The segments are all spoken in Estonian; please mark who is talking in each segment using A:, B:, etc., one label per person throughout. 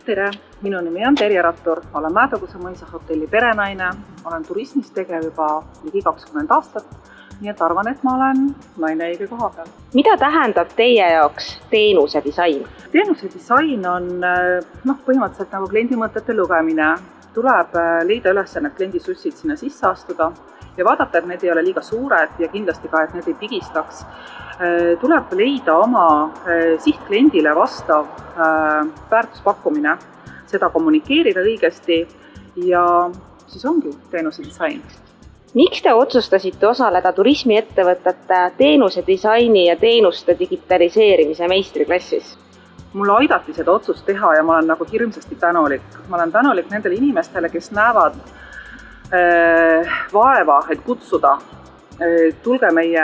A: Tere! Minu nimi on Terje Rattur, olen Mäetaguse mõisahotelli perenaine, olen turismis tegev juba ligi 20 aastat, nii et arvan, et ma olen naine õige koha peal.
B: Mida tähendab teie jaoks teenuse disain?
A: Teenuse disain on põhimõtteliselt nagu kliendi mõtete lugemine. Tuleb leida üles need kliendi sussid sinna sisse astuda ja vaadata, et need ei ole liiga suured ja kindlasti ka, et need ei pigistaks. Tuleb leida oma sihtkliendile vastav väärtuspakkumine, seda kommunikeerida õigesti ja siis ongi teenuse disain.
B: Miks te otsustasite osaleda turismiettevõtete teenuse disaini ja teenuste digitaliseerimise meistriklassis?
A: Mulle aidati seda otsust teha ja ma olen nagu hirmsasti tänulik. Ma olen tänulik nendele inimestele, kes näevad vaeva, et kutsuda. Tulge meie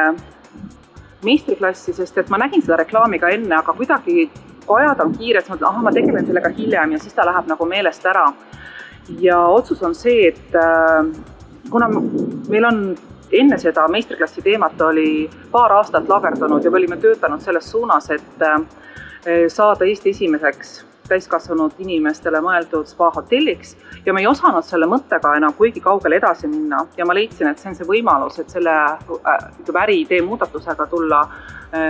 A: meistriklassi, sest et ma nägin seda reklaami ka enne, aga kuidagi ajad on kiired, ma tegelen sellega hiljem ja siis ta läheb nagu meelest ära. Ja otsus on see, et kuna meil on enne seda meistriklassi teemat oli paar aastat lagerdunud ja me olime töötanud selles suunas, et saada Eesti esimeseks täiskasvanud inimestele mõeldud spa-hotelliks ja me ei osanud selle mõttega enam kuigi kaugele edasi minna ja ma leidsin, et see on see võimalus, et selle äriidee muudatusega tulla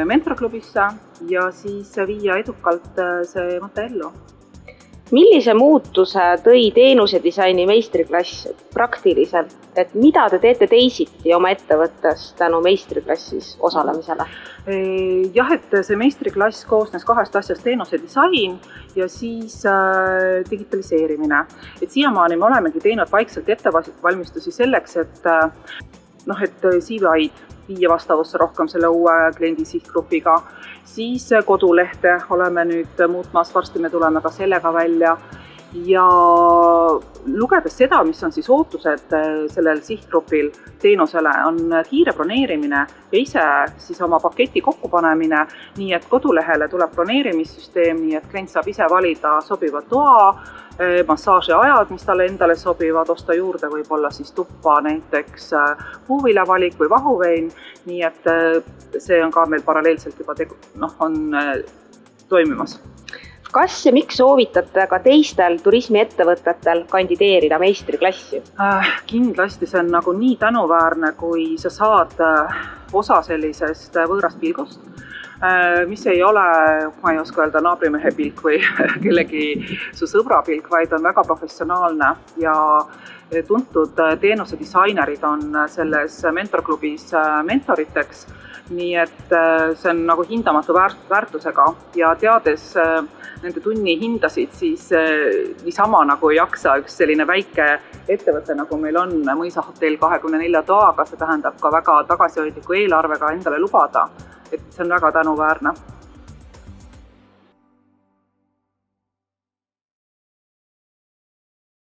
A: mentorklubisse ja siis viia edukalt see mõte ellu.
B: Millise muutuse tõi teenuse disaini meistriklass praktiliselt, et mida te teete teisiti oma ettevõttes tänu meistriklassis osalemisele?
A: Jah, et see meistriklass koosnes kahest asjast, teenuse disain ja siis digitaliseerimine. Et siiamaani me olemegi teinud vaikselt ettevalmistusi selleks, et CV-id viia vastavusse rohkem selle uue kliendi sihtgrupiga. Siis kodulehte oleme nüüd muutmas, varsti me tuleme ka sellega välja ja lugedes seda, mis on siis ootused sellel sihtgrupil teenusele, on kiire broneerimine ja ise siis oma paketi kokkupanemine, nii et kodulehele tuleb broneerimissüsteem, nii et klient saab ise valida sobiva toa, massaaži ajad, mis talle endale sobivad, osta juurde võib-olla siis tuppa näiteks puuviljavalik või vahuvein, nii et see on ka meil paralleelselt juba toimimas.
B: Kas ja miks soovitate ka teistel turismiettevõtetel kandideerida meistriklassi?
A: Kindlasti see on nagu nii tänuväärne, kui sa saad osa sellisest võõrast pilgust, mis ei ole, ma ei oska öelda, naabrimehe pilk või kellegi su sõbra pilk, vaid on väga professionaalne ja tuntud teenuse disainerid on selles mentorklubis mentoriteks, nii et see on nagu hindamatu väärtusega ja teades nende tunni hindasid, siis niisama nagu ei jaksa üks selline väike ettevõte, nagu meil on mõisahotell 24 toaga, see tähendab ka väga tagasihoidliku eelarvega endale lubada, et see on väga tänuväärne.